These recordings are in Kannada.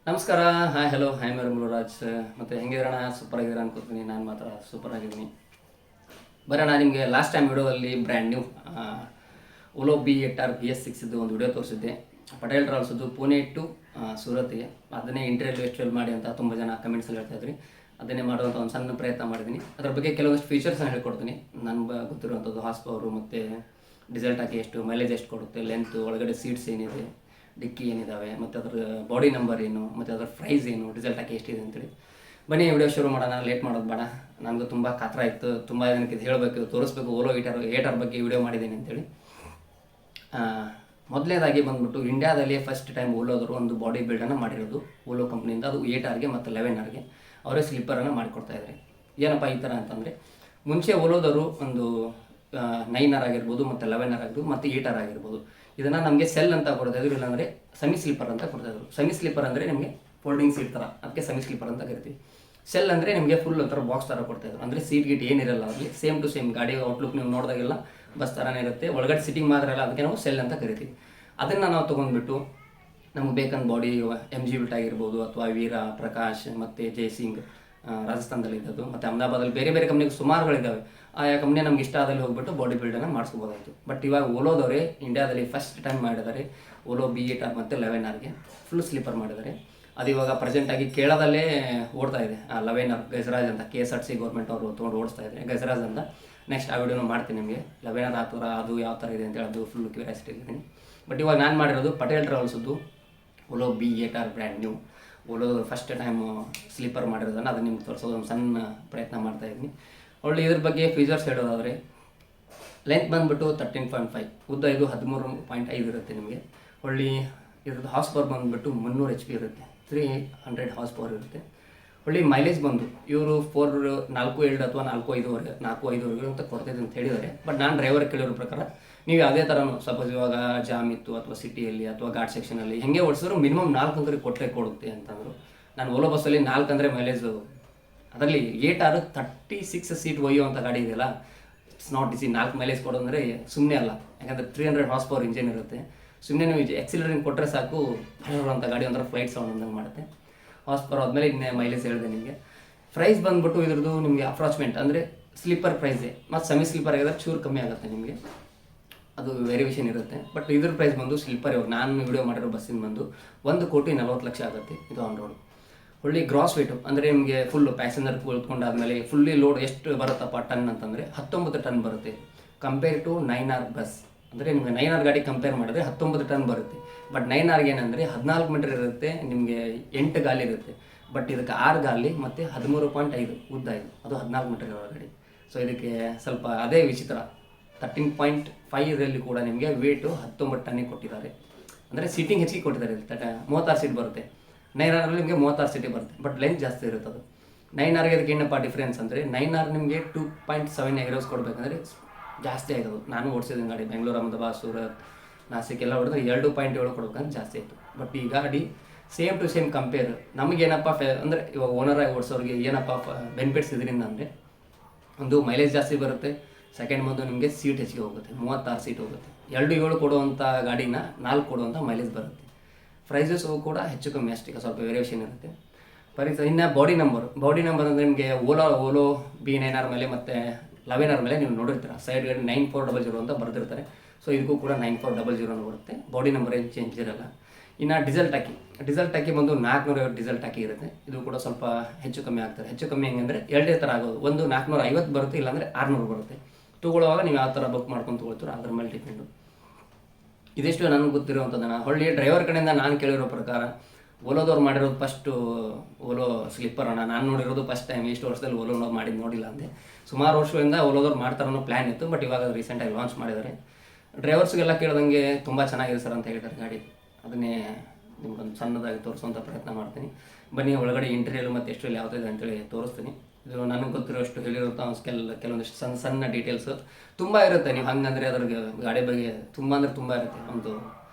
ನಮಸ್ಕಾರ. Hi hello hi madam Mururaj. ಮತ್ತು ಹೆಂಗಿದ್ರಣ? ಸೂಪರ್ ಆಗಿದ್ದೀರ ಅನ್ಕೋತೀನಿ. ನಾನು ಮಾತ್ರ ಸೂಪರ್ ಆಗಿದ್ದೀನಿ. ಬರೋಣ ನಿಮಗೆ ಲಾಸ್ಟ್ ಟೈಮ್ ವಿಡಿಯೋದಲ್ಲಿ brand new Ola BATR BS6 ಇದ್ದು ಒಂದು ವಿಡಿಯೋ ತೋರಿಸಿದ್ದೆ. ಪಟೇಲ್ ಟ್ರಾವೆಲ್ಸದ್ದು ಪುಣೆ ಟು ಸೂರತ್ಗೆ. ಅದನ್ನೇ ಇಂಟರ್ವ್ಯೂ ಎಷ್ಟು ಮಾಡಿ ಅಂತ ತುಂಬ ಜನ ಕಮೆಂಟ್ಸಲ್ಲಿ ಹೇಳ್ತಾಯಿದ್ರಿ. ಅದನ್ನೇ ಮಾಡುವಂಥ ಒಂದು ಸಣ್ಣ ಪ್ರಯತ್ನ ಮಾಡಿದ್ದೀನಿ. ಅದ್ರ ಬಗ್ಗೆ ಕೆಲವೊಂದು ಫೀಚರ್ಸ್ನ ಹೇಳ್ಕೊಡ್ತೀನಿ. ನನಗೆ ಗೊತ್ತಿರುವಂಥದ್ದು ಹಾರ್ಸ್ ಪವರು ಮತ್ತು ಡೀಸೆಲ್ ಟಾಕಿ ಎಷ್ಟು, ಮೈಲೇಜ್ ಎಷ್ಟು ಕೊಡುತ್ತೆ, ಲೆಂತು, ಒಳಗಡೆ ಸೀಟ್ಸ್ ಏನಿದೆ, ಡಿಕ್ಕಿ ಏನಿದ್ದಾವೆ, ಮತ್ತು ಅದರ ಬಾಡಿ ನಂಬರ್ ಏನು, ಮತ್ತು ಅದರ ಪ್ರೈಸ್ ಏನು, ಡೀಸೆಲ್ ಟಾಕಿ ಎಷ್ಟಿದೆ ಅಂತೇಳಿ. ಬನ್ನಿ ವಿಡಿಯೋ ಶುರು ಮಾಡೋಣ. ಲೇಟ್ ಮಾಡೋದು ಬೇಡ. ನನಗೂ ತುಂಬ ಕಾತರ ಇತ್ತು, ತುಂಬ ಜನಕ್ಕೆ ಇದು ಹೇಳಬೇಕು, ತೋರಿಸ್ಬೇಕು, ಓಲೋ ಏಟರ್ ಬಗ್ಗೆ ವಿಡಿಯೋ ಮಾಡಿದ್ದೀನಿ ಅಂತೇಳಿ. ಮೊದಲನೇದಾಗಿ ಬಂದ್ಬಿಟ್ಟು ಇಂಡಿಯಾದಲ್ಲಿ ಫಸ್ಟ್ ಟೈಮ್ ಓಲೋದರು ಒಂದು ಬಾಡಿ ಬಿಲ್ಡನ್ನು ಮಾಡಿರೋದು ಓಲೋ ಕಂಪ್ನಿಯಿಂದ. ಅದು 8Rಗೆ ಮತ್ತು 11Rಗೆ ಅವರೇ ಸ್ಲೀಪರನ್ನು ಮಾಡಿಕೊಡ್ತಾಯಿದ್ದಾರೆ. ಏನಪ್ಪ ಈ ಥರ ಅಂತಂದರೆ, ಮುಂಚೆ ಓಲೋದವರು ಒಂದು 9R ಆಗಿರ್ಬೋದು ಮತ್ತು 11R ಆಗಿರ್ಬೋದು ಮತ್ತು 8R ಆಗಿರ್ಬೋದು, ಇದನ್ನು ನಮಗೆ ಸೆಲ್ ಅಂತ ಕೊಡ್ತಾಯಿದ್ರು, ಇಲ್ಲಾಂದರೆ ಸೆಮಿ ಸ್ಲೀಪರ್ ಅಂತ ಕೊಡ್ತಾಯಿದ್ರು. ಸೆಮಿ ಸ್ಲೀಪರ್ ಅಂದರೆ ನಿಮಗೆ ಫೋಲ್ಡಿಂಗ್ ಸೀಟ್ ಥರ, ಅದಕ್ಕೆ ಸೆಮಿ ಸ್ಲೀಪರ್ ಅಂತ ಕರಿತೀವಿ. ಸೆಲ್ ಅಂದರೆ ನಿಮಗೆ ಫುಲ್ ಒಂಥರ ಬಾಕ್ಸ್ ಥರ ಕೊಡ್ತಾಯಿದ್ರು. ಅಂದರೆ ಸೀಟ್ ಗೀಟ್ ಏನಿರಲ್ಲ, ಅಲ್ಲಿ ಸೇಮ್ ಟು ಸೇಮ್ ಗಾಡಿ ಔಟ್ಲುಕ್ ನೀವು ನೋಡಿದಾಗೆಲ್ಲ ಬಸ್ ಥರನೇ ಇರುತ್ತೆ, ಒಳಗಡೆ ಸಿಟ್ಟಿಂಗ್ ಮಾತ್ರ ಇಲ್ಲ, ಅದಕ್ಕೆ ನಾವು ಸೆಲ್ ಅಂತ ಕರಿತೀವಿ. ಅದನ್ನು ನಾವು ತೊಗೊಂಡ್ಬಿಟ್ಟು ನಮಗೆ ಬೇಕಂದ ಬಾಡಿ MG ಬಿಲ್ಟ್ ಆಗಿರ್ಬೋದು, ಅಥವಾ ವೀರ, ಪ್ರಕಾಶ್ ಮತ್ತು ಜೈಸಿಂಗ್ ರಾಜಸ್ಥಾನದಲ್ಲಿ ಇದ್ದದ್ದು, ಮತ್ತು ಅಹಮದಾಬಾದಲ್ಲಿ ಬೇರೆ ಬೇರೆ ಕಂಪ್ನಿಗೆ ಸುಮಾರುಗಳಿದ್ದಾವೆ. ಆಯಾ ಕಂಪ್ನಿ ನಮ್ಗೆ ಇಷ್ಟ ಆದಲ್ಲಿ ಹೋಗ್ಬಿಟ್ಟು ಬಾಡಿ ಬಿಲ್ಡನ್ನು ಮಾಡಿಸ್ಕೋಬೋದಾಯಿತು. ಬಟ್ ಇವಾಗ ಓಲೋದವರೇ ಇಂಡಿಯಾದಲ್ಲಿ ಫಸ್ಟ್ ಟೈಮ್ ಮಾಡಿದ್ದಾರೆ ಓಲೋ BATR ಮತ್ತು 11Rಗೆ ಫುಲ್ ಸ್ಲೀಪರ್ ಮಾಡಿದ್ದಾರೆ. ಅದು ಇವಾಗ ಪ್ರೆಸೆಂಟಾಗಿ ಕೇರಳದಲ್ಲೇ ಓಡ್ತಾ ಇದೆ. 11R ಗಜರಾಜ್ ಅಂತ KSRTC ಗೌರ್ಮೆಂಟ್ ಅವರು ತೊಗೊಂಡು ಓಡಿಸ್ತಾ ಇದ್ದಾರೆ, ಗಜರಾಜ್ ಅಂತ. ನೆಕ್ಸ್ಟ್ ಆ ವಿಡಿಯೋನ ಮಾಡ್ತೀನಿ ನಿಮಗೆ. 11R ಆ ಥರ ಅದು ಯಾವ ಥರ ಇದೆ ಅಂತೇಳಿ ಅದು ಫುಲ್ ಕ್ಯೂರಿಯಾಸಿಟಿ ಇದ್ದೀನಿ. ಬಟ್ ಇವಾಗ ನಾನು ಮಾಡಿರೋದು ಪಟೇಲ್ ಟ್ರಾವೆಲ್ಸದ್ದು Volvo BATR brand new Volvo first time sleeper ಮಾಡಿರೋದನ್ನು ಅದನ್ನು ನಿಮ್ಗೆ ತೋರಿಸೋದು ಒಂದು ಸಣ್ಣ ಪ್ರಯತ್ನ ಮಾಡ್ತಾಯಿದ್ದೀನಿ. ಒಳ್ಳೆ ಇದ್ರ ಬಗ್ಗೆ ಫೀಚರ್ಸ್ ಹೇಳೋದಾದರೆ, ಲೆಂತ್ ಬಂದುಬಿಟ್ಟು 13.5, ಉದ್ದ ಇದು 13.5 ಇರುತ್ತೆ ನಿಮಗೆ. ಒಳ್ಳೆ ಇದ್ರದ್ದು ಹಾರ್ಸ್ ಪವರ್ ಬಂದುಬಿಟ್ಟು 300 HP ಇರುತ್ತೆ, 300 ಹಾರ್ಸ್ ಪವರ್ ಇರುತ್ತೆ. ಒಳ್ಳೆ ಮೈಲೇಜ್ ಬಂದು ಇವರು 4.7 ಅಥವಾ 4.5 ಅಂತ ಕೊಡ್ತಿದೆ ಅಂತ ಹೇಳಿದ್ದಾರೆ. ಬಟ್ ನಾನು ಡ್ರೈವರ್ ಕೇಳಿರೋ ಪ್ರಕಾರ ನೀವು ಯಾವುದೇ ಥರ ಸಪೋಸ್ ಇವಾಗ ಜಾಮ್ ಇತ್ತು ಅಥವಾ ಸಿಟಿಯಲ್ಲಿ ಅಥವಾ ಘಾಟ್ ಸೆಕ್ಷನಲ್ಲಿ ಹೆಂಗೆ ಓಡಿಸಿದ್ರು ಮಿನಿಮಮ್ 4 ಅಂಕರಿಗೆ ಕೊಡುತ್ತೆ ಅಂತಂದರು. ನಾನು ಓಲೋ ಬಸ್ಸಲ್ಲಿ 4 ಅಂದರೆ ಮೈಲೇಜು, ಅದರಲ್ಲಿ 8R 36 ಸೀಟ್ ಒಯ್ಯುವಂಥ ಗಾಡಿ ಇದೆಯಲ್ಲ, ಇಟ್ಸ್ ನಾಟ್ ಈಸಿ. 4 ಮೈಲೇಜ್ ಕೊಡೋದಂದರೆ ಸುಮ್ಮನೆ ಅಲ್ಲ, ಯಾಕಂದರೆ 300 ಹಾರ್ಸ್ ಪವರ್ ಇಂಜಿನ್ ಇರುತ್ತೆ. ಸುಮ್ಮನೆ ನೀವು ಎಕ್ಸಿಲರೇಟಿಂಗ್ ಕೊಟ್ಟರೆ ಸಾಕು, ಅಂತ ಗಾಡಿ ಒಂಥರ ಫ್ಲೈಟ್ ಸೌಂಡ್ ಅಂದಂಗೆ ಮಾಡುತ್ತೆ. ಹಾರ್ಸ್ ಪವರ್ ಆದಮೇಲೆ ಇನ್ನೇ ಮೈಲೇಜ್ ಹೇಳಿದೆ ನಿಮಗೆ. ಪ್ರೈಸ್ ಬಂದುಬಿಟ್ಟು ಇದ್ರದ್ದು ನಿಮಗೆ ಅಪ್ರಾಕ್ಸಿಮೇಟ್ ಅಂದರೆ ಸ್ಲೀಪರ್ ಪ್ರೈಸೇ, ಮತ್ತು ಸೆಮಿ ಸ್ಲೀಪರ್ ಆಗಿದ್ರೆ ಚೂರು ಕಮ್ಮಿ ಆಗುತ್ತೆ ನಿಮಗೆ, ಅದು ವೇರಿಯೇಷನ್ ಇರುತ್ತೆ. ಬಟ್ ಇದ್ರ ಪ್ರೈಸ್ ಬಂದು ಸ್ಲೀಪರ್ ಇವಾಗ ನಾನು ವಿಡಿಯೋ ಮಾಡಿರೋ ಬಸ್ಸಿನ ಬಂದು 1,40,00,000 ಆಗುತ್ತೆ ಇದು ಆನ್ ರೋಡ್. ಒಳ್ಳೆ ಗ್ರಾಸ್ ವೇಟು ಅಂದರೆ ನಿಮಗೆ ಫುಲ್ಲು ಪ್ಯಾಸೆಂಜರ್ ಕುಳಿತ್ಕೊಂಡಾದ್ಮೇಲೆ ಫುಲ್ಲಿ ಲೋಡ್ ಎಷ್ಟು ಬರುತ್ತಪ್ಪ ಟನ್ ಅಂತಂದರೆ 19 ಟನ್ ಬರುತ್ತೆ. ಕಂಪೇರ್ ಟು 9R ಬಸ್, ಅಂದರೆ ನಿಮಗೆ 9R ಗಾಡಿ ಕಂಪೇರ್ ಮಾಡಿದ್ರೆ 19 ಟನ್ ಬರುತ್ತೆ. ಬಟ್ 9Rಗೆ ಏನಂದರೆ 14 ಮೀಟರ್ ಇರುತ್ತೆ, ನಿಮಗೆ 8 ಗಾಲಿ ಇರುತ್ತೆ. ಬಟ್ ಇದಕ್ಕೆ 6 ಗಾಲಿ ಮತ್ತು 13.5 ಉದ್ದ ಇದು, ಅದು 14 ಮೀಟರ್ ಇರೋ ಗಾಡಿ. ಸೊ ಇದಕ್ಕೆ ಸ್ವಲ್ಪ ಅದೇ ವಿಚಿತ್ರ. 13.5 ಕೂಡ ನಿಮಗೆ ವೇಟು 19 ಟನ್ನಿಗೆ ಕೊಟ್ಟಿದ್ದಾರೆ. ಅಂದರೆ ಸೀಟಿಂಗ್ ಹೆಚ್ಚಿಗೆ ಕೊಟ್ಟಿದ್ದಾರೆ. 36 ಸೀಟ್ ಬರುತ್ತೆ. 9Rಲ್ಲಿ ನಿಮಗೆ 36 ಸೀಟೇ ಬರುತ್ತೆ, ಬಟ್ ಲೆಂತ್ ಜಾಸ್ತಿ ಇರುತ್ತೆ ಅದು. 9Rಗೆ ಅದಕ್ಕೆ ಏನಪ್ಪ ಡಿಫ್ರೆನ್ಸ್ ಅಂದರೆ, 9R ನಿಮಗೆ 2.7 ಏರೋಸ್ ಕೊಡಬೇಕಂದ್ರೆ ಜಾಸ್ತಿ ಆಗೋದು. ನಾನು ಓಡಿಸಿದ್ದೀನಿ ಗಾಡಿ, ಬೆಂಗಳೂರು, ಅಹಮದಾಬಾದ್, ಸೂರತ್, ನಾಸಿಕ್ ಎಲ್ಲ ಹೊಡೆದ್ರೆ 2.7 ಕೊಡ್ಬೇಕಂದ್ರೆ ಜಾಸ್ತಿ ಆಯಿತು. ಬಟ್ ಈ ಗಾಡಿ ಸೇಮ್ ಟು ಸೇಮ್ ಕಂಪೇರ್ ನಮಗೇನಪ್ಪ ಅಂದರೆ ಇವಾಗ ಓನರಾಗಿ ಓಡಿಸೋರಿಗೆ ಏನಪ್ಪ ಬೆನಿಫಿಟ್ಸ್ ಇದರಿಂದ ಅಂದರೆ, ಒಂದು ಮೈಲೇಜ್ ಜಾಸ್ತಿ ಬರುತ್ತೆ, ಸೆಕೆಂಡ್ ಬಂದು ನಿಮಗೆ ಸೀಟ್ ಹೆಚ್ಚಿಗೆ ಹೋಗುತ್ತೆ, 36 ಸೀಟ್ ಹೋಗುತ್ತೆ. 2.7 ಕೊಡುವಂಥ ಗಾಡಿನ 4 ಕೊಡುವಂಥ ಮೈಲೇಜ್ ಬರುತ್ತೆ. ಪ್ರೈಸಸ್ಸು ಕೂಡ ಹೆಚ್ಚು ಕಮ್ಮಿ ಅಷ್ಟೇ, ಸ್ವಲ್ಪ ವೇರಿಯೇಷನ್ ಇರುತ್ತೆ. ಇನ್ನು ಬಾಡಿ ನಂಬರ್ ಅಂದರೆ ನಿಮಗೆ ಓಲೋ B9R ಮೇಲೆ ಮತ್ತು 11R ಮೇಲೆ ನೀವು ನೋಡಿರ್ತೀರ, ಸೈಡ್ ಗಾಡಿ 9400 ಅಂತ ಬರೆದಿರ್ತಾರೆ. ಸೊ ಇದಕ್ಕೂ ಕೂಡ 9400 ಬರುತ್ತೆ. ಬಾಡಿ ನಂಬರ್ ಏನು ಚೇಂಜ್ ಇರಲ್ಲ. ಇನ್ನು ಡೀಸೆಲ್ ಟ್ಯಾಕಿ ಬಂದು 450 ಡೀಸೆಲ್ ಟ್ಯಾಕಿ ಇರುತ್ತೆ. ಇದು ಕೂಡ ಸ್ವಲ್ಪ ಹೆಚ್ಚು ಕಮ್ಮಿ ಆಗ್ತದೆ. ಹೆಚ್ಚು ಕಮ್ಮಿ ಹೆಂಗಂದರೆ ಎರಡೇ ಥರ ಆಗೋದು, ಒಂದು 450 ಬರುತ್ತೆ, ಇಲ್ಲಾಂದರೆ 600 ಬರುತ್ತೆ. ತೊಗೊಳ್ಳುವಾಗ ನೀವು ಯಾವ ಥರ ಬುಕ್ ಮಾಡ್ಕೊಂಡು ತೊಗೊಳ್ತೀರೋ ಅದ್ರ ಮೇಲೆ ಡಿಪೆಂಡು. ಇದಿಷ್ಟು ನನಗೆ ಗೊತ್ತಿರುವಂಥದ್ದನ್ನು. ಹೊಳ್ಳಿ ಡ್ರೈವರ್ ಕಡೆಯಿಂದ ನಾನು ಕೇಳಿರೋ ಪ್ರಕಾರ ಓಲೋದವ್ರು ಮಾಡಿರೋದು ಫಸ್ಟು ಓಲೋ ಸ್ಲೀಪರನ್ನು ನಾನು ನೋಡಿರೋದು ಫಸ್ಟ್ ಟೈಮ್. ಇಷ್ಟು ವರ್ಷದಲ್ಲಿ ಓಲೋನವ್ರು ನೋಡಿಲ್ಲ ಅಂದೆ. ಸುಮಾರು ವರ್ಷದಿಂದ ಓಲೋದವ್ರು ಮಾಡ್ತಾರೋ ಅನ್ನೋ ಪ್ಲ್ಯಾನ್ ಇತ್ತು, ಬಟ್ ಇವಾಗ ರೀಸೆಂಟಾಗಿ ಲಾಂಚ್ ಮಾಡಿದ್ದಾರೆ. ಡ್ರೈವರ್ಸ್ಗೆಲ್ಲ ಕೇಳ್ದಂಗೆ ತುಂಬ ಚೆನ್ನಾಗಿದೆ ಸರ್ ಅಂತ ಹೇಳಿದ್ದಾರೆ ಗಾಡಿ. ಅದನ್ನೇ ನಿಮ್ಗೊಂದು ಸಣ್ಣದಾಗಿ ತೋರಿಸುವಂಥ ಪ್ರಯತ್ನ ಮಾಡ್ತೀನಿ. ಬನ್ನಿ ಒಳಗಡೆ ಇಂಟೀರಿಯಲ್ ಮತ್ತು ಎಷ್ಟು ಯಾವುದಿದೆ ಅಂತೇಳಿ ತೋರಿಸ್ತೀನಿ. ಇದು ನನಗೆ ಗೊತ್ತಿರೋಷ್ಟು ಹೇಳಿರುವಂಥ ಕೆಲವೊಂದಿಷ್ಟು ಸಣ್ಣ ಡೀಟೇಲ್ಸು ತುಂಬ ಇರುತ್ತೆ. ನೀವು ಹಂಗಂದರೆ ಅದ್ರ ಗಾಡಿ ಬಗ್ಗೆ ತುಂಬ ಇರುತ್ತೆ. ಒಂದು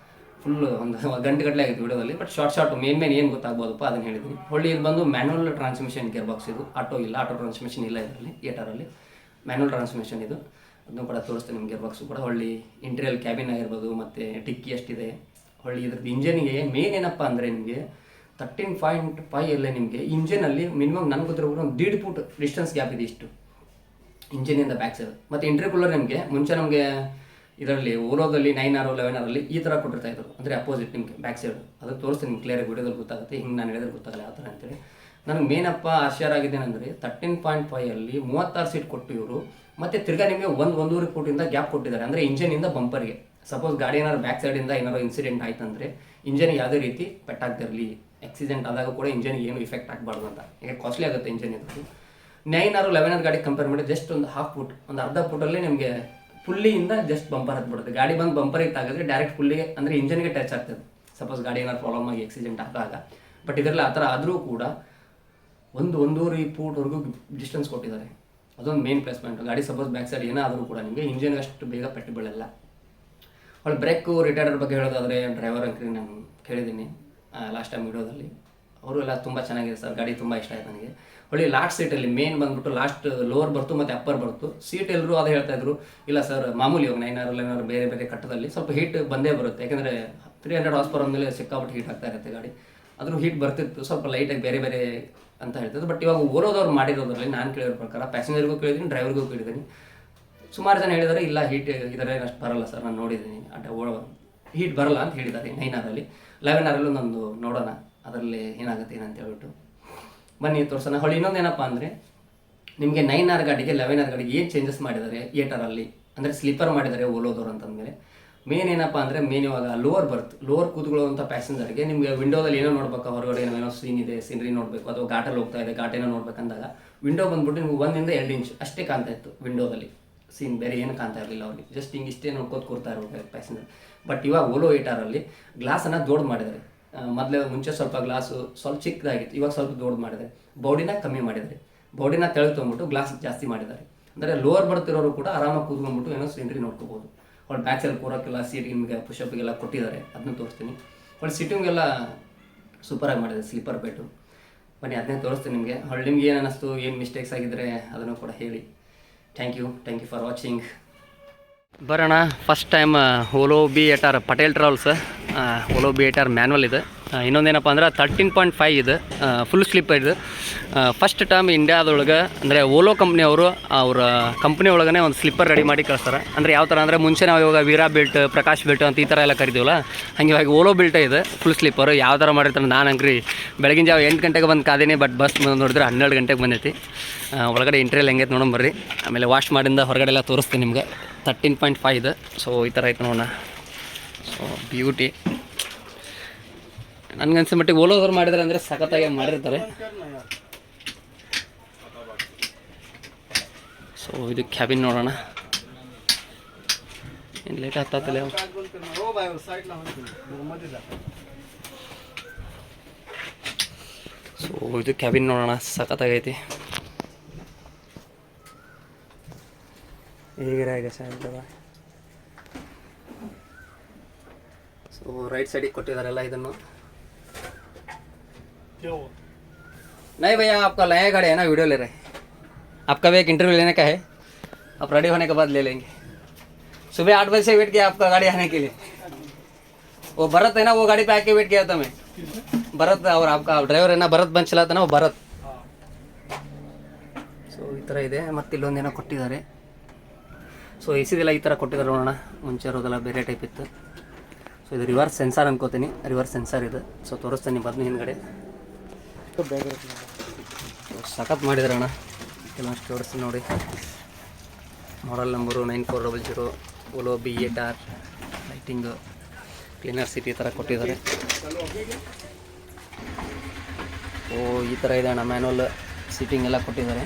ಫುಲ್ಲು ಒಂದು ಗಂಟೆಗಟ್ಟಲೆ ಆಗಿತ್ತು ವಿಡಿಯೋದಲ್ಲಿ. ಬಟ್ ಶಾರ್ಟ್ ಮೇನ್ ಏನು ಗೊತ್ತಾಗ್ಬೋದಪ್ಪ ಅದನ್ನು ಹೇಳಿದ್ದೀನಿ. ಹೊಳ್ಳಿ ಇದು ಬಂದು ಮ್ಯಾನ್ಯುವಲ್ ಟ್ರಾನ್ಸ್ಮಿಷನ್ ಗೇರ್ ಬಾಕ್ಸ್. ಇದು ಆಟೋ ಟ್ರಾನ್ಸ್ಮಿಷನ್ ಇಲ್ಲ ಇದರಲ್ಲಿ. 8Rಲ್ಲಿ ಮ್ಯಾನ್ಯುವಲ್ ಟ್ರಾನ್ಸ್ಮಿಷನ್ ಇದು. ಅದನ್ನು ಕೂಡ ತೋರಿಸ್ತೀನಿ ನಿಮಗೆ. ಗೇರ್ ಬಾಕ್ಸು ಕೂಡ ಹೊಳ್ಳಿ ಇಂಟೀರಿಯಲ್ ಕ್ಯಾಬಿನ್ ಆಗಿರ್ಬೋದು, ಮತ್ತು ಡಿಕ್ಕಿ ಎಷ್ಟಿದೆ. ಹೊಳ್ಳಿ ಇದ್ರದ್ದು ಇಂಜನಿಗೆ ಮೇನ್ ಏನಪ್ಪ ಅಂದರೆ ನಿಮಗೆ 13.5 ಅಲ್ಲೇ ನಿಮಗೆ ಇಂಜಿನಲ್ಲಿ ಮಿನಿಮಮ್ ನನಗೆ ಗೊತ್ತಿರೋ ಒಂದು 1.5 ಫೂಟ್ ಡಿಸ್ಟೆನ್ಸ್ ಗ್ಯಾಪ್ ಇದೆ ಇಷ್ಟು ಇಂಜಿನಿಂದ ಬ್ಯಾಕ್ ಸೈಡ್. ಮತ್ತು ಇಂಟರ್ಕೂಲರ್ ನಿಮಗೆ ಮುಂಚೆ ನಮಗೆ ಇದರಲ್ಲಿ ಓಲೋದಲ್ಲಿ 9R 11R ಈ ಥರ ಕೊಟ್ಟಿರ್ತಾ ಇದ್ರು, ಅಂದರೆ ಅಪೋಸಿಟ್ ನಿಮಗೆ ಬ್ಯಾಕ್ ಸೈಡ್. ಅದು ತೋರಿಸ್ತೀನಿ ನಿಮ್ಗೆ ಕ್ಲಿಯರ್ ವಿಡಿಯೋದಲ್ಲಿ ಗೊತ್ತಾಗುತ್ತೆ, ಹಿಂಗೆ ನಾನು ಹೇಳಿದ್ರೆ ಗೊತ್ತಾಗಲ್ಲ ಯಾವ ಥರ ಅಂತೇಳಿ. ನನಗೆ ಮೇನಪ್ಪ ಆಶ್ಚರ್ಯ ಆಗಿದ್ದೇನೆಂದರೆ 13.5 ಅಲ್ಲಿ 36 ಸೀಟ್ ಕೊಟ್ಟು ಇವರು, ಮತ್ತು ತಿರ್ಗಾ ನಿಮಗೆ ಒಂದೂವರೆ ಫೂಟಿಂದ ಗ್ಯಾಪ್ ಕೊಟ್ಟಿದ್ದಾರೆ, ಅಂದರೆ ಇಂಜಿನಿಂದ ಬಂಪರ್ಗೆ. ಸಪೋಸ್ ಗಾಡಿ ಏನಾದ್ರು ಬ್ಯಾಕ್ ಸೈಡಿಂದ ಏನಾದ್ರು ಇನ್ಸಿಡೆಂಟ್ ಆಯ್ತು ಅಂದರೆ ಇಂಜನ್ಗೆ ಯಾವುದೇ ರೀತಿ ಪೆಟ್ಟಾಗ್ತಿರಲಿ, ಆಕ್ಸಿಡೆಂಟ್ ಆದಾಗ ಕೂಡ ಇಂಜನ್ಗೆ ಏನು ಇಫೆಕ್ಟ್ ಆಗಬಾರ್ದು ಅಂತ. ಈಗ ಕಾಸ್ಟ್ಲಿ ಆಗುತ್ತೆ ಇಂಜನ್ ಇದ್ದು. 9R 11R ಗಾಡಿ ಕಂಪೇರ್ ಮಾಡಿ ಜಸ್ಟ್ ಒಂದು ಹಾಫ್ ಫುಟ್, ಒಂದು ಅರ್ಧ ಫುಟಲ್ಲಿ ನಿಮಗೆ ಫುಲ್ಲಿಯಿಂದ ಜಸ್ಟ್ ಬಂಪರ್ ಹತ್ಬಿಡುತ್ತೆ. ಗಾಡಿ ಬಂದು ಬಂಪರಿಗೆ ತಾಗಿದ್ರೆ ಡೈರೆಕ್ಟ್ ಫುಲ್ಲಿಗೆ ಅಂದರೆ ಇಂಜನ್ಗೆ ಟಚ್ ಆಗ್ತದೆ, ಸಪೋಸ್ ಗಾಡಿ ಏನಾದ್ರು ಪ್ರಾಬ್ಲಮ್ ಆಗಿ ಆಕ್ಸಿಡೆಂಟ್ ಆದಾಗ. ಬಟ್ ಇದರಲ್ಲಿ ಆ ಥರ ಆದರೂ ಕೂಡ ಒಂದೂವರೆ ಫೂಟ್ವರೆಗೂ ಡಿಸ್ಟೆನ್ಸ್ ಕೊಟ್ಟಿದ್ದಾರೆ. ಅದೊಂದು ಮೇನ್ ಪ್ಲಸ್ ಪಾಯಿಂಟ್. ಗಾಡಿ ಸಪೋಸ್ ಬ್ಯಾಕ್ ಸೈಡ್ ಏನಾದರೂ ಕೂಡ ನಿಮಗೆ ಇಂಜನ್ಗೆ ಅಷ್ಟು ಬೇಗ ಪೆಟ್ಟು ಬೀಳಲ್ಲ. ಅವಳು ಬ್ರೇಕು ರಿಟೈರ್ಡರ್ ಬಗ್ಗೆ ಹೇಳೋದಾದರೆ ಡ್ರೈವರ್ ಅಂಕರಿಗೆ ನಾನು ಕೇಳಿದ್ದೀನಿ ಲಾಸ್ಟ್ ಟೈಮ್ ವಿಡಿಯೋದಲ್ಲಿ, ಅವರು ಎಲ್ಲ ತುಂಬ ಚೆನ್ನಾಗಿದೆ ಸರ್, ಗಾಡಿ ತುಂಬ ಇಷ್ಟ ಆಯ್ತು ನನಗೆ. ಹೊಳ್ಳಿ ಲಾಸ್ಟ್ ಸೀಟಲ್ಲಿ ಮೇನ್ ಬಂದ್ಬಿಟ್ಟು ಲಾಸ್ಟ್ ಲೋವರ್ ಬರ್ತು ಮತ್ತು ಅಪ್ಪರ್ ಬರ್ತು ಸೀಟ್ ಎಲ್ಲರೂ ಅದು ಹೇಳ್ತಾಯಿದ್ರು, ಇಲ್ಲ ಸರ್ ಮಾಮೂಲಿ ಇವಾಗ 9R 11R ಬೇರೆ ಬೇರೆ ಕಟ್ಟದಲ್ಲಿ ಸ್ವಲ್ಪ ಹೀಟ್ ಬಂದೇ ಬರುತ್ತೆ, ಯಾಕೆಂದರೆ 300 ಹಾರ್ಸ್ ಪವರ್ ಮೇಲೆ ಸಿಕ್ಕಾಬಿಟ್ಟು ಹೀಟ್ ಆಗ್ತಾ ಇರುತ್ತೆ ಗಾಡಿ. ಅದ್ರೂ ಹೀಟ್ ಬರ್ತಿತ್ತು ಸ್ವಲ್ಪ ಲೈಟಾಗಿ ಬೇರೆ ಬೇರೆ ಅಂತ ಹೇಳ್ತಿದ್ರು. ಬಟ್ ಇವಾಗ ಓಲೋದವ್ರು ಮಾಡಿರೋದ್ರಲ್ಲಿ ನಾನು ಕೇಳಿರೋ ಪ್ರಕಾರ ಪ್ಯಾಸೆಂಜರ್ಗೂ ಕೇಳಿದ್ದೀನಿ, ಡ್ರೈವರ್ಗೂ ಕೇಳಿದ್ದೀನಿ, ಸುಮಾರು ಜನ ಹೇಳಿದ್ದಾರೆ ಇಲ್ಲ ಹೀಟ್ ಇದರ ಅಷ್ಟು ಬರಲ್ಲ ಸರ್, ನಾನು ನೋಡಿದ್ದೀನಿ ಹೀಟ್ ಬರಲ್ಲ ಅಂತ ಹೇಳಿದ್ದಾರೆ 9R ಅಲ್ಲಿ. 11R ಒಂದೊಂದು ನೋಡೋಣ ಅದರಲ್ಲಿ ಏನಾಗುತ್ತೆ ಏನಂತ ಹೇಳ್ಬಿಟ್ಟು ಬನ್ನಿ ತೋರಿಸೋಣ. ಹೊಳ್ಳಿ ಇನ್ನೊಂದು ಏನಪ್ಪ ಅಂದರೆ ನಿಮಗೆ 9R ಗಾಡಿಗೆ 11R ಗಾಡಿಗೆ ಏನು ಚೇಂಜಸ್ ಮಾಡಿದ್ದಾರೆ 8R ಅಲ್ಲಿ, ಅಂದರೆ ಸ್ಲೀಪರ್ ಮಾಡಿದ್ದಾರೆ ಓಲೋದವ್ರು ಅಂತಂದಮೇಲೆ ಮೇನ್ ಏನಪ್ಪ ಅಂದರೆ ಮೇನ್ ಇವಾಗ ಲೋವರ್ ಕೂತ್ಕೊಳ್ಳುವಂಥ ಪ್ಯಾಸೆಂಜರ್ಗೆ ನಿಮಗೆ ವಿಂಡೋದಲ್ಲಿ ಏನೋ ನೋಡ್ಬೇಕು, ಹೊರಗಡೆ ಏನೋ ಸೀನ್ ಇದೆ ಸೀನರಿ ನೋಡಬೇಕು, ಅಥವಾ ಘಾಟಲ್ಲಿ ಹೋಗ್ತಾ ಇದೆ ಘಾಟ್ ಏನೋ ನೋಡ್ಬೇಕಂದಾಗ ವಿಂಡೋ ಬಂದ್ಬಿಟ್ಟು ನಿಮ್ಗೆ 1 ಇಂದ 2 ಇಂಚ್ ಅಷ್ಟೇ ಕಾಣ್ತಾ ಇತ್ತು ವಿಂಡೋದಲ್ಲಿ, ಸೀನ್ ಬೇರೆ ಏನು ಕಾಣ್ತಾ ಇರಲಿಲ್ಲ ಅವ್ರಿಗೆ, ಜಸ್ಟ್ ಹಿಂಗೆ ಇಷ್ಟೇ ನೋಡ್ಕೋತ ಕೂರ್ತಾ ಇರ್ಬೇಕು ಪ್ಯಾಸೆಂಜರ್. ಬಟ್ ಇವಾಗ ಓಲೋ 8R ಅಲ್ಲಿ ಗ್ಲಾಸನ್ನು ದೊಡ್ಡ ಮಾಡಿದ್ದಾರೆ. ಮೊದಲೇ ಮುಂಚೆ ಸ್ವಲ್ಪ ಗ್ಲಾಸು ಸ್ವಲ್ಪ ಚಿಕ್ಕದಾಗಿತ್ತು, ಇವಾಗ ಸ್ವಲ್ಪ ದೊಡ್ಡ ಮಾಡಿದ್ದಾರೆ. ಬಾಡಿನ ಕಮ್ಮಿ ಮಾಡಿದ್ದಾರೆ, ಬಾಡಿನ ತೆಗೆದು ತೊಗೊಂಬಿಟ್ಟು ಗ್ಲಾಸ್ ಜಾಸ್ತಿ ಮಾಡಿದ್ದಾರೆ. ಅಂದರೆ ಲೋವರ್ ಬರ್ತಿರೋರು ಕೂಡ ಆರಾಮಾಗಿ ಕೂತ್ಕೊಂಡ್ಬಿಟ್ಟು ಏನೋ ಸೀನರಿ ನೋಡ್ಕೋಬೋದು. ಅವ್ಳು ಬ್ಯಾಕ್ ಸೈಡ್ ಕೂರೋಕ್ಕೆಲ್ಲ ಸೀಟ್ ನಿಮಗೆ ಪುಷಪ್ಗೆಲ್ಲ ಕೊಟ್ಟಿದ್ದಾರೆ, ಅದನ್ನು ತೋರಿಸ್ತೀನಿ. ಅವಳು ಸಿಟ್ಟಿಂಗೆಲ್ಲ ಸೂಪರಾಗಿ ಮಾಡಿದೆ, ಸ್ಲೀಪರ್ ಬೆಡ್ಡು. ಬನ್ನಿ ಅದನ್ನೇ ತೋರಿಸ್ತೀನಿ ನಿಮಗೆ. ಅವಳು ನಿಮ್ಗೆ ಏನು ಅನ್ನಿಸ್ತು, ಏನು ಮಿಸ್ಟೇಕ್ಸ್ ಆಗಿದ್ದರೆ ಅದನ್ನು ಕೂಡ ಹೇಳಿ. Thank you for watching. ಬರೋಣ first time Volvo B8R Patel travels, Volvo B8R manual ಇದೆ. ಇನ್ನೊಂದೇನಪ್ಪ ಅಂದ್ರೆ 13.5 ಇದು ಫುಲ್ ಸ್ಲೀಪರ್ ಇದು. ಫಸ್ಟ್ ಟೈಮ್ ಇಂಡಿಯಾದೊಳಗೆ ಅಂದರೆ ಓಲೋ ಕಂಪ್ನಿಯವರು ಅವ್ರ ಕಂಪ್ನಿ ಒಳಗೇ ಒಂದು ಸ್ಲಿಪ್ಪರ್ ರೆಡಿ ಮಾಡಿ ಕಳಿಸ್ತಾರೆ. ಅಂದರೆ ಯಾವ ಥರ ಅಂದರೆ ಮುಂಚೆ ನಾವು ಇವಾಗ ವೀರಾ ಬೆಲ್ಟ್, ಪ್ರಕಾಶ್ ಬೆಲ್ಟ್ ಅಂತ ಈ ಥರ ಎಲ್ಲ ಕರಿತೀವಲ್ಲ, ಹಾಗೆ ಇವಾಗ ಓಲೋ ಬೆಲ್ಟೇ ಇದೆ ಫುಲ್ ಸ್ಲೀಪರು. ಯಾವ ಥರ ಮಾಡಿರ್ತಾರೆ ನಾನು ಅಂಗ್ರಿ ಬೆಳಗಿನ ಜಾವ 8 ಗಂಟೆಗೆ ಬಂದು ಕಾದೀನಿ, ಬಟ್ ಬಸ್ ನೋಡಿದ್ರೆ 12 ಗಂಟೆಗೆ ಬಂದೈತಿ. ಒಳಗಡೆ ಇಂಟ್ರಿಯಲ್ಲಿ ಹೆಂಗೈತೆ ನೋಡೋಣ ಬರ್ರಿ. ಆಮೇಲೆ ವಾಶ್ ಮಾಡಿಂದ ಹೊರಗಡೆ ಎಲ್ಲ ತೋರಿಸ್ತೀನಿ ನಿಮ್ಗೆ. 13.5 ಇದು. ಸೊ ಈ ಥರ ಐತೆ ನೋಡೋಣ. ಸೊ ಬ್ಯೂಟಿ ನನಗನ್ಸೋ ಮಟ್ಟಿಗೆ ಓಲೋದವ್ರು ಮಾಡಿದ್ದಾರೆ ಅಂದರೆ ಸಖತ್ತಾಗಿ ಮಾಡಿರ್ತಾರೆ. ಸೊ ಇದು ಕ್ಯಾಬಿನ್ ನೋಡೋಣ, ಏನು ಲೇಟ್ ಆಗ್ತಾತಿಲ್ಲ. ಸೊ ಇದು ಕ್ಯಾಬಿನ್ ನೋಡೋಣ, ಸಖತ್ತಾಗೈತಿ. ಹೇಗೆ ಸರ್ ಸೊ ರೈಟ್ ಸೈಡಿಗೆ ಕೊಟ್ಟಿದ್ದಾರೆಲ್ಲ ಇದನ್ನು. नहीं भैया आपका नया गाड़ी है ना, वीडियो ले रहे हैं. आपका भी एक इंटरव्यू लेने का है, आप रेडी होने के बाद ले लेंगे. सुबह 8 बजे से वेट किया आपका गाड़ी आने के लिए. वो भरत है ना, वो गाड़ी पे आके वेट किया था मैं. भरत और आपका ड्राइवर है ना, भरत बंद चलाता ना, वो भरत. ಸೊ ಈ ಥರ ಇದೆ. ಮತ್ತು ಇಲ್ಲೊಂದೇನೋ ಕೊಟ್ಟಿದ್ದಾರೆ. ಸೊ ಎಸಿದೆಲ್ಲ ಈ ಥರ ಕೊಟ್ಟಿದ್ದಾರೆ ನೋಡೋಣ. ಮುಂಚೆ ಇರೋದೆಲ್ಲ ಬೇರೆ ಟೈಪ್ ಇತ್ತು. ಸೊ ಇದು ರಿವರ್ಸ್ ಸೆನ್ಸಾರ್ ಅನ್ಕೋತೀನಿ, ರಿವರ್ಸ್ ಸೆನ್ಸಾರ್ ಇದು. ಸೊ ತೋರಿಸ್ತೀನಿ ಬನ್ನಿ ಹಿಂದ್ಗಡೆ. ಸಖತ್ ಮಾಡಿದಾರೆ ಅಣ್ಣ, ಕೆಲವಷ್ಟು ತೋರಿಸ್ತೀನಿ ನೋಡಿ. Model number 9400 Volvo B8R. Lighting, cleaner seat ಈ ಥರ ಕೊಟ್ಟಿದ್ದಾರೆ. ಓ ಈ ಥರ ಇದೆ ಅಣ್ಣ, ಮ್ಯಾನುವಲ್ ಸೀಟಿಂಗ್ ಎಲ್ಲ ಕೊಟ್ಟಿದ್ದಾರೆ.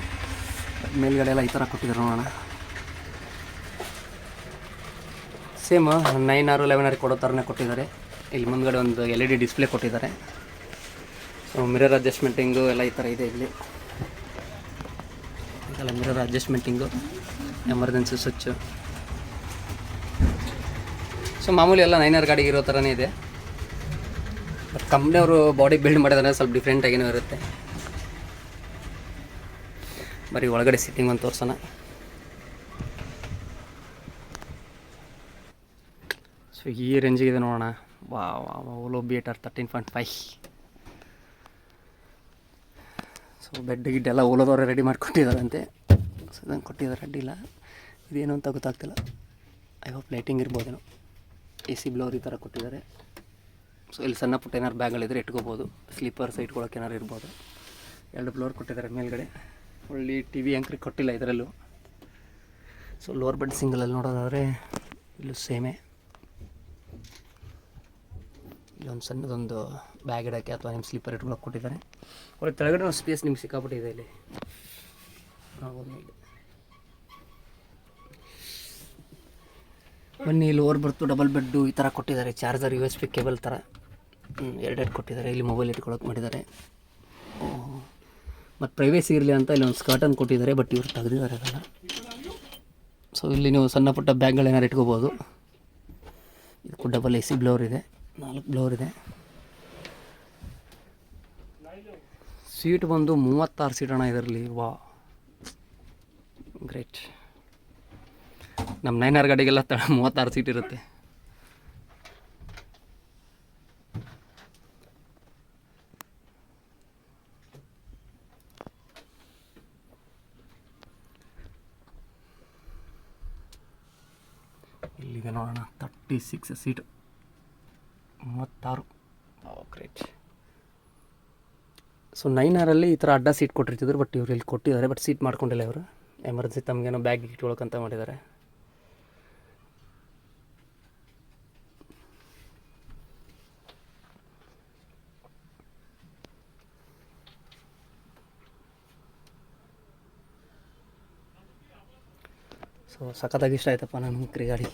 ಮೇಲ್ಗಡೆ ಎಲ್ಲ ಈ ಥರ ಕೊಟ್ಟಿದ್ದಾರೆ ನೋಡೋಣ. ಸೇಮ್ 9R 11R ಕೊಡೋ ಥರನೇ ಕೊಟ್ಟಿದ್ದಾರೆ. ಇಲ್ಲಿ ಮುಂದ್ಗಡೆ ಒಂದು LED ಡಿಸ್ಪ್ಲೇ ಕೊಟ್ಟಿದ್ದಾರೆ. ಸೊ ಮಿರರ್ ಅಡ್ಜಸ್ಟ್ಮೆಂಟಿಂಗು ಎಲ್ಲ ಈ ಥರ ಇದೆ. ಇಲ್ಲಿ ಇದೆಲ್ಲ ಮಿರರ್ ಅಡ್ಜಸ್ಟ್ಮೆಂಟಿಂಗು, ಎಮರ್ಜೆನ್ಸಿ ಸ್ವಿಚ್ಚು. ಸೊ ಮಾಮೂಲಿ ಎಲ್ಲ 9R ಗಾಡಿಗೆ ಇರೋ ಥರನೇ ಇದೆ. ಬಟ್ ಕಂಪ್ನಿಯವರು ಬಾಡಿ ಬಿಲ್ಡ್ ಮಾಡಿದ್ರೆ ಸ್ವಲ್ಪ ಡಿಫ್ರೆಂಟಾಗಿನೂ ಇರುತ್ತೆ. ಬರೀ ಒಳಗಡೆ ಸಿಟ್ಟಿಂಗ್ ಒಂದು ತೋರಿಸೋಣ. ಸೊ ಈ ರೇಂಜಿಗಿದೆ ನೋಡೋಣ. Wow Volvo B8R 13.5. So bed ಗಿಡ್ಡೆಲ್ಲ ಓಲೋದವರೇ ರೆಡಿ ಮಾಡಿಕೊಟ್ಟಿದ್ದಾರಂತೆ. ಸೊ ಇದನ್ನು ಕೊಟ್ಟಿದ್ದಾರೆ, ಅಡ್ಡಿಲ್ಲ. ಇದೇನು ಅಂತ ಗೊತ್ತಾಗ್ತಿಲ್ಲ. ಐ ಹೋಪ್ ಲೈಟಿಂಗ್ ಇರ್ಬೋದೇನೋ. AC ಬ್ಲೋರ್ ಈ ಥರ ಕೊಟ್ಟಿದ್ದಾರೆ. ಸೊ ಇಲ್ಲಿ ಸಣ್ಣ ಪುಟ್ಟ ಏನಾರು ಬ್ಯಾಗ್ಗಳಿದ್ರೆ ಇಟ್ಕೋಬೋದು. ಸ್ಲೀಪರ್ಸ್ ಇಟ್ಕೊಳ್ಳೋಕೆ ಏನಾರು ಇರ್ಬೋದು. 2 ಫ್ಲೋರ್ ಕೊಟ್ಟಿದ್ದಾರೆ ಮೇಲ್ಗಡೆ. ಒಳ್ಳೆ TV ಆ್ಯಂಕ್ರಿ ಕೊಟ್ಟಿಲ್ಲ ಇದರಲ್ಲೂ. ಸೊ ಲೋವರ್ ಬೆಡ್ ಸಿಂಗಲಲ್ಲಿ ನೋಡೋದಾದರೆ ಇಲ್ಲೂ ಸೇಮೇ. ಇಲ್ಲೊಂದು ಸಣ್ಣದೊಂದು ಬ್ಯಾಗ್ ಇಡೋಕ್ಕೆ ಅಥವಾ ನಿಮ್ಮ ಸ್ಲೀಪರ್ ಇಟ್ಕೊಳ್ಳೋಕೆ ಕೊಟ್ಟಿದ್ದಾರೆ. ಒಳ್ಳೆ ಕೆಳಗಡೆ ಒಂದು ಸ್ಪೇಸ್ ನಿಮ್ಗೆ ಸಿಕ್ಕಾಪಟ್ಟಿದೆ ಇಲ್ಲಿ. ಬನ್ನಿ, ಲೋವರ್ ಬರ್ತು ಡಬಲ್ ಬೆಡ್ಡು ಈ ಥರ ಕೊಟ್ಟಿದ್ದಾರೆ. ಚಾರ್ಜರ್ USB ಕೇಬಲ್ ಥರ 2 ಕೊಟ್ಟಿದ್ದಾರೆ. ಇಲ್ಲಿ ಮೊಬೈಲ್ ಇಟ್ಕೊಳ್ಳೋಕೆ ಮಾಡಿದ್ದಾರೆ. ಮತ್ತು ಪ್ರೈವೇಸಿ ಇರಲಿ ಅಂತ ಇಲ್ಲಿ ಒಂದು ಸ್ಕರ್ಟನ್ನು ಕೊಟ್ಟಿದ್ದಾರೆ, ಬಟ್ ಇವರು ತೆಗೆದಿದ್ದಾರೆ ಅದನ್ನು. ಸೊ ಇಲ್ಲಿ ನೀವು ಸಣ್ಣ ಪುಟ್ಟ ಬ್ಯಾಗ್ಗಳೇನಾರು ಇಟ್ಕೋಬೋದು. ಇದಕ್ಕೂ ಡಬಲ್ AC ಬ್ಲೋರ್ ಇದೆ, 4 ಬ್ಲೋರ್ ಇದೆ. ಸೀಟ್ ಬಂದು 36 ಸೀಟ್ ಅಣ್ಣ ಇದರಲ್ಲಿ. ವಾ, ಗ್ರೇಟ್. ನಮ್ಮ 9R ಗಾಡಿಗೆಲ್ಲ 36 ಸೀಟ್ ಇರುತ್ತೆ. ಇಲ್ಲಿಗೆ ನೋಡೋಣ, 36 ಸೀಟು, 36. ಗ್ರೇಟ್. ಸೊ 9ರಲ್ಲಿ ಈ ಥರ ಅಡ್ಡ ಸೀಟ್ ಕೊಟ್ಟಿರ್ತಿದ್ರು, ಬಟ್ ಇವ್ರು ಇಲ್ಲಿ ಕೊಟ್ಟಿದ್ದಾರೆ. ಬಟ್ ಸೀಟ್ ಮಾಡ್ಕೊಂಡಿಲ್ಲ ಇವರು. ಎಮರ್ಜೆನ್ಸಿ ತಮಗೇನೋ ಬ್ಯಾಗ್ ಇಟ್ಕೊಳಕ್ಕಂತ ಮಾಡಿದ್ದಾರೆ. ಸೊ ಸಖತ್ತಾಗಿ ಇಷ್ಟ ಆಯ್ತಪ್ಪ ನನಗೆ ಗಾಡಿ.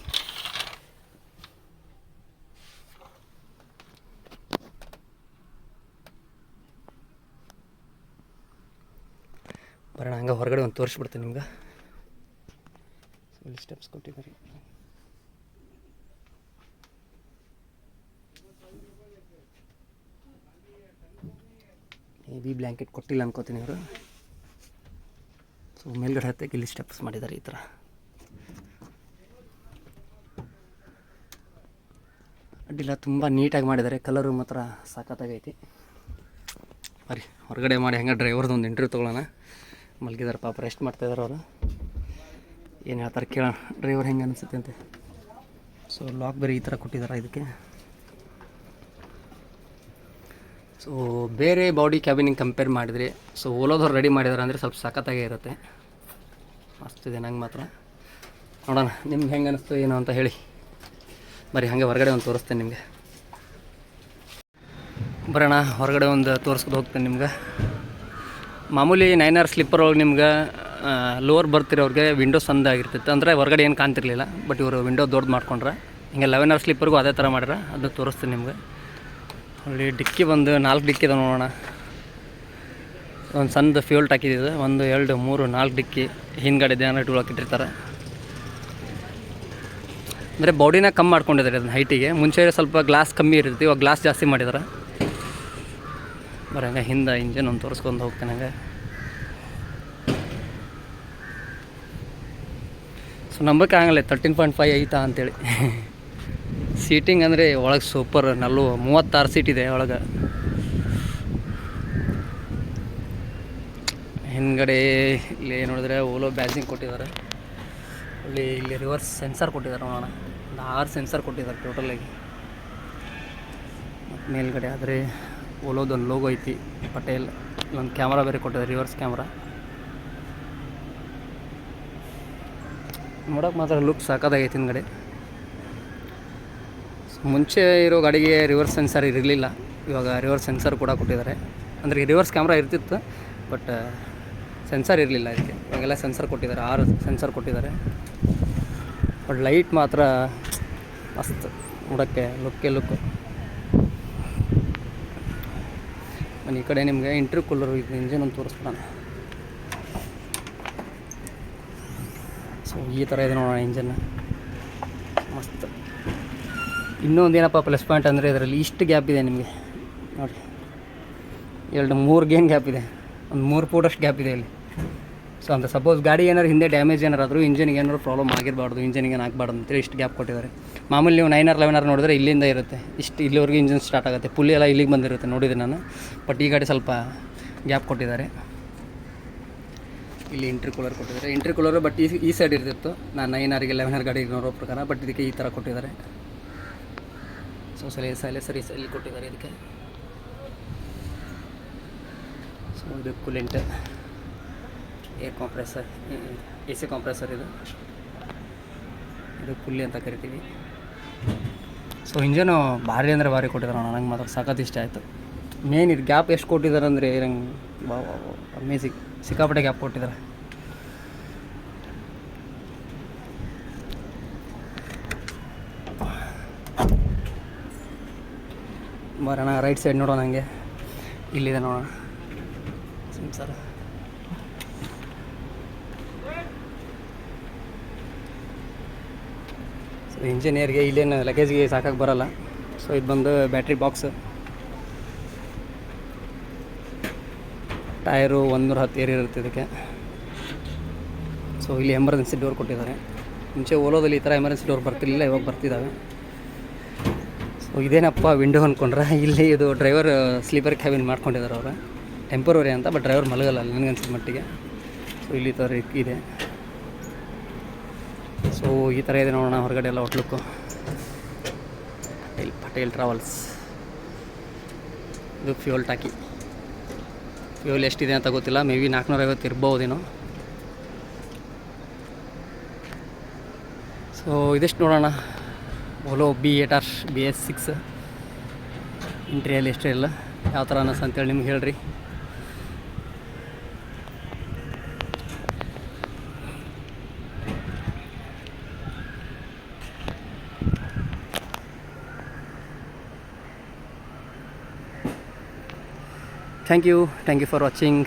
ಬರೋಣ ಹಂಗೆ ಹೊರಗಡೆ ಒಂದು ತೋರಿಸ್ಬಿಡ್ತೀನಿ ನಿಮ್ಗೆ. ಇಲ್ಲಿ ಸ್ಟೆಪ್ಸ್ ಕೊಟ್ಟಿದ್ದಾರೆ. ಹೆವಿ ಬ್ಲ್ಯಾಂಕೆಟ್ ಕೊಟ್ಟಿಲ್ಲ ಅನ್ಕೋತೀನಿ ಅವರು. ಸೊ ಮೇಲ್ಗಡೆ ಹತ್ತಕ್ಕೆ ಇಲ್ಲಿ ಸ್ಟೆಪ್ಸ್ ಮಾಡಿದ್ದಾರೆ ಈ ಥರ. ಅಡ್ಡಿಲ್ಲ, ತುಂಬ ನೀಟಾಗಿ ಮಾಡಿದ್ದಾರೆ. ಕಲರು ಮಾತ್ರ ಸಖತ್ತಾಗೈತಿ. ಬರೀ ಹೊರಗಡೆ ಮಾಡಿ ಹಂಗೆ ಡ್ರೈವರ್ದು ಒಂದು ಇಂಟರ್ವ್ಯೂ ತೊಗೊಳ್ಳೋಣ. ಮಲಗಿದ್ದಾರೆ ಪಾಪ, ರೆಸ್ಟ್ ಮಾಡ್ತಾಯಿದ್ದಾರೆ ಅವರು. ಏನು ಹೇಳ್ತಾರೆ ಕೇಳೋಣ, ಡ್ರೈವರ್ ಹೆಂಗೆ ಅನಿಸುತ್ತೆ ಅಂತೆ. ಸೊ ಲಾಕ್ ಬೇರೆ ಈ ಥರ ಕೊಟ್ಟಿದ್ದಾರೆ ಇದಕ್ಕೆ. ಸೊ ಬೇರೆ ಬಾಡಿ ಕ್ಯಾಬಿನಿಗೆ ಕಂಪೇರ್ ಮಾಡಿದರೆ ಸೊ ಓಲೋದವ್ರು ರೆಡಿ ಮಾಡಿದ್ದಾರೆ ಅಂದರೆ ಸ್ವಲ್ಪ ಸಖತ್ತಾಗೇ ಇರುತ್ತೆ. ಮಸ್ತಿದೆ ನಂಗೆ ಮಾತ್ರ. ನೋಡೋಣ ನಿಮ್ಗೆ ಹೆಂಗೆ ಅನ್ನಿಸ್ತು ಏನು ಅಂತ ಹೇಳಿ. ಬರೀ ಹಾಗೆ ಹೊರಗಡೆ ಒಂದು ತೋರಿಸ್ತೇನೆ ನಿಮಗೆ. ಬರೋಣ ಹೊರಗಡೆ ಒಂದು ತೋರಿಸ್ಕೊಂಡು ಹೋಗ್ತೇನೆ ನಿಮ್ಗೆ. ಮಾಮೂಲಿ 9R ಸ್ಲಿಪ್ಪರ್ ಒಳಗೆ ನಿಮ್ಗೆ ಲೋವರ್ ಬರ್ತಿರೋರಿಗೆ ವಿಂಡೋ ಸಂದಾಗಿರ್ತಿತ್ತು, ಅಂದರೆ ಹೊರಗಡೆ ಏನು ಕಾಣ್ತಿರ್ಲಿಲ್ಲ. ಬಟ್ ಇವರು ವಿಂಡೋ ದೊಡ್ಡದು ಮಾಡ್ಕೊಂಡ್ರೆ. ಹಿಂಗೆ 11R ಸ್ಲಿಪ್ಪರ್ಗೂ ಅದೇ ಥರ ಮಾಡ್ರೆ, ಅದನ್ನ ತೋರಿಸ್ತೀನಿ ನಿಮ್ಗೆ. ಅಲ್ಲಿ ಡಿಕ್ಕಿ ಬಂದು 4 ಡಿಕ್ಕಿ ಇದೆ ನೋಡೋಣ. ಒಂದು ಸಣ್ಣದು ಫ್ಯೂಲ್ ಟ್ಯಾಂಕ್ ಇದೆ, 1 2 3 4 ಡಿಕ್ಕಿ. ಹಿಂದ್ಗಡೆ ಧ್ಯಾನ ಇಟ್ಕೊಳಕ್ಕೆ ಇಟ್ಟಿರ್ತಾರೆ. ಅಂದರೆ ಬಾಡಿನ ಕಮ್ಮಿ ಮಾಡ್ಕೊಂಡಿದ್ದಾರೆ ಅದನ್ನ ಹೈಟಿಗೆ. ಮುಂಚೆ ಸ್ವಲ್ಪ ಗ್ಲಾಸ್ ಕಮ್ಮಿ ಇರುತ್ತೆ, ಇವಾಗ ಗ್ಲಾಸ್ ಜಾಸ್ತಿ ಮಾಡಿದ್ದಾರೆ. ಬರಂಗ ಹಿಂದೆ ಇಂಜನ್ ಒಂದು ತೋರಿಸ್ಕೊಂಡು ಹೋಗ್ತೇನೆ ಹಂಗೆ. ಸೊ ನಂಬಕ್ಕೆ ಆಗಲ್ಲ 13.5 ಐತಾ ಅಂತೇಳಿ. ಸೀಟಿಂಗ್ ಅಂದರೆ ಒಳಗೆ ಸೂಪರ್. 36 ಸೀಟ್ ಇದೆ ಒಳಗೆ. ಹಿಂದ್ಗಡೆ ಇಲ್ಲಿ ನೋಡಿದ್ರೆ ಓಲೋ ಬ್ಯಾಜಿಂಗ್ ಕೊಟ್ಟಿದ್ದಾರೆ. ಇಲ್ಲಿ ರಿವರ್ಸ್ ಸೆನ್ಸರ್ ಕೊಟ್ಟಿದ್ದಾರೆ ನೋಡೋಣ. ಒಂದು 6 ಸೆನ್ಸರ್ ಕೊಟ್ಟಿದ್ದಾರೆ ಟೋಟಲಾಗಿ. ಮತ್ತು ಮೇಲ್ಗಡೆ ಆದರೆ ಓಲೋದೊಂದು ಲೋಗೋ ಐತಿ, ಪಟೇಲ್. ಇಲ್ಲೊಂದು ಕ್ಯಾಮ್ರಾ ಬೇರೆ ಕೊಟ್ಟಿದ್ದಾರೆ, ರಿವರ್ಸ್ ಕ್ಯಾಮ್ರಾ. ನೋಡೋಕೆ ಮಾತ್ರ ಲುಕ್ ಸಾಕಾಗೈತಿ ಹಿಂದ್ಗಡೆ. ಮುಂಚೆ ಇರೋ ಗಾಡಿಗೆ ರಿವರ್ಸ್ ಸೆನ್ಸರ್ ಇರಲಿಲ್ಲ, ಇವಾಗ ರಿವರ್ಸ್ ಸೆನ್ಸರ್ ಕೂಡ ಕೊಟ್ಟಿದ್ದಾರೆ. ಅಂದರೆ ರಿವರ್ಸ್ ಕ್ಯಾಮ್ರಾ ಇರ್ತಿತ್ತು, ಬಟ್ ಸೆನ್ಸರ್ ಇರಲಿಲ್ಲ ಇದಕ್ಕೆ. ಇವಾಗೆಲ್ಲ ಸೆನ್ಸರ್ ಕೊಟ್ಟಿದ್ದಾರೆ, 6 ಸೆನ್ಸರ್ ಕೊಟ್ಟಿದ್ದಾರೆ. ಬಟ್ ಲೈಟ್ ಮಾತ್ರ ಮಸ್ತ್ ನೋಡೋಕ್ಕೆ ಲುಕ್ಕು. ಈ ಕಡೆ ನಿಮಗೆ ಇಂಟ್ರ್ಯೂ ಕೂಲರು ಇದು ಇಂಜಿನ್ ಒಂದು ತೋರಿಸ್ಬಿಡೋಣ. ಸೊ ಈ ಥರ ಇದೆ ನೋಡೋಣ ಇಂಜನ್, ಮಸ್ತ್. ಇನ್ನೊಂದು ಏನಪ್ಪ ಪ್ಲಸ್ ಪಾಯಿಂಟ್ ಅಂದರೆ ಇದರಲ್ಲಿ ಇಷ್ಟು ಗ್ಯಾಪ್ ಇದೆ ನಿಮಗೆ ನೋಡಿ. 3 ಗೇನ್ ಗ್ಯಾಪ್ ಇದೆ, ಒಂದು 3 ಫೂಟಷ್ಟು ಗ್ಯಾಪ್ ಇದೆ ಇಲ್ಲಿ. ಸೊ ಅಂತ ಸಪೋಸ್ ಗಾಡಿ ಏನಾರು ಹಿಂದೆ ಡ್ಯಾಮೇಜ್ ಏನಾರಾದರೂ ಇಂಜಿನ್ಗೆ ಏನಾದ್ರು ಪ್ರಾಬ್ಲಮ್ ಆಗಿರಬಾರ್ದು, ಇಂಜಿನ್ಗೆ ಏನು ಆಗಬಾರ್ದು ಅಂತೇಳಿ ಇಷ್ಟು ಗ್ಯಾಪ್ ಕೊಟ್ಟಿದ್ದಾರೆ. ಮಾಮೂಲಿ ನೀವು 9R 11R ನೋಡಿದ್ರೆ ಇಲ್ಲಿಂದ ಇರುತ್ತೆ, ಇಷ್ಟು ಇಲ್ಲಿವರೆಗೆ ಇಂಜಿನ್ ಸ್ಟಾರ್ಟ್ ಆಗುತ್ತೆ. ಪುಲ್ಲಿ ಎಲ್ಲ ಇಲ್ಲಿಗೆ ಬಂದಿರುತ್ತೆ ನೋಡಿದೆ ನಾನು. ಬಟ್ ಈ ಗಾಡಿ ಸ್ವಲ್ಪ ಗ್ಯಾಪ್ ಕೊಟ್ಟಿದ್ದಾರೆ. ಇಲ್ಲಿ ಇಂಟ್ರಿ ಕೂಲರ್ ಕೊಟ್ಟಿದ್ದಾರೆ. ಇಂಟ್ರಿ ಕೂಲರು ಬಟ್ ಈ ಸೈಡ್ ಇರ್ತಿತ್ತು. ನಾನು 9R 11R ಗಾಡಿಗೆ ನೋಡೋ ಪ್ರಕಾರ, ಬಟ್ ಇದಕ್ಕೆ ಈ ಥರ ಕೊಟ್ಟಿದ್ದಾರೆ. ಸೊ ಸೈಲೆನ್ಸರ್ ಇಲ್ಲಿ ಕೊಟ್ಟಿದ್ದಾರೆ ಇದಕ್ಕೆ. ಸೊ ಇದು coolant, air compressor, AC compressor ಇದು ಪುಲ್ಲಿ ಅಂತ ಕರಿತೀವಿ. ಸೊ ಇಂಜನು ಭಾರಿ ಅಂದರೆ ಭಾರಿ ಕೊಟ್ಟಿದ್ದಾರೆ ಅಣ್ಣ. ನಂಗೆ ಮಾತ್ರ ಸಖತ್ ಇಷ್ಟ ಆಯಿತು. ಮೇನ್ ಇದು ಗ್ಯಾಪ್ ಎಷ್ಟು ಕೊಟ್ಟಿದ್ದಾರೆ ಅಂದರೆ ನಂಗೆ ಅಮೇಝಿಂಗ್, ಸಿಕ್ಕಾಪಟ್ಟೆ ಗ್ಯಾಪ್ ಕೊಟ್ಟಿದ್ದಾರೆ. ಬರೋಣ ರೈಟ್ ಸೈಡ್ ನೋಡೋಣ. ಹಂಗೆ ಇಲ್ಲಿದೆ ನೋಡೋಣ ಸರ್. ಸೊ ಇಂಜಿನಿಯರ್ಗೆ ಇಲ್ಲೇನು ಲಗೇಜ್ಗೆ ಸಾಕಾಗಿ ಬರೋಲ್ಲ. ಸೊ ಇದು ಬಂದು ಬ್ಯಾಟ್ರಿ ಬಾಕ್ಸ್, ಟೈರು 110 ಏರ್ ಇರುತ್ತೆ ಇದಕ್ಕೆ. ಸೊ ಇಲ್ಲಿ ಎಮರ್ಜೆನ್ಸಿ ಡೋರ್ ಕೊಟ್ಟಿದ್ದಾರೆ. ಮುಂಚೆ ಓಲೋದಲ್ಲಿ ಈ ಥರ ಎಮರ್ಜೆನ್ಸಿ ಡೋರ್ ಬರ್ತಿರಲಿಲ್ಲ, ಇವಾಗ ಬರ್ತಿದ್ದಾವೆ. ಸೊ ಇದೇನಪ್ಪ ವಿಂಡೋ ಅಂದ್ಕೊಂಡ್ರೆ, ಇಲ್ಲಿ ಇದು ಡ್ರೈವರ್ ಸ್ಲೀಪರ್ ಕ್ಯಾಬಿನ್ ಮಾಡ್ಕೊಂಡಿದ್ದಾರೆ ಅವರು, ಟೆಂಪರರಿ ಅಂತ. ಬಟ್ ಡ್ರೈವರ್ ಮಲಗಲ್ಲ ನನಗನ್ಸಿದ ಮಟ್ಟಿಗೆ. ಸೊ ಇಲ್ಲಿ ಥರ ಇದೆ. ಸೊ ಈ ಥರ ಇದೆ ನೋಡೋಣ ಹೊರಗಡೆ ಎಲ್ಲ ಔಟ್ಲುಕ್ಕು. ಪಟೇಲ್ ಟ್ರಾವೆಲ್ಸ್. ಇದು ಫ್ಯೂಲ್ ಟ್ಯಾಕಿ. ಫ್ಯೂಲ್ ಎಷ್ಟಿದೆ ಅಂತ ಗೊತ್ತಿಲ್ಲ, ಮೇ ಬಿ 450 ಇರ್ಬೋದೇನೋ. ಸೊ ಇದಿಷ್ಟು ನೋಡೋಣ. ಓಲೋ B8R BS6 ಇಂಟ್ರಿಯಲ್ಲಿ ಎಷ್ಟೇ ಇಲ್ಲ, ಯಾವ ಥರ ಅನ್ನಿಸ್ತು ಅಂತೇಳಿ ನಿಮ್ಗೆ ಹೇಳ್ರಿ. Thank you for watching.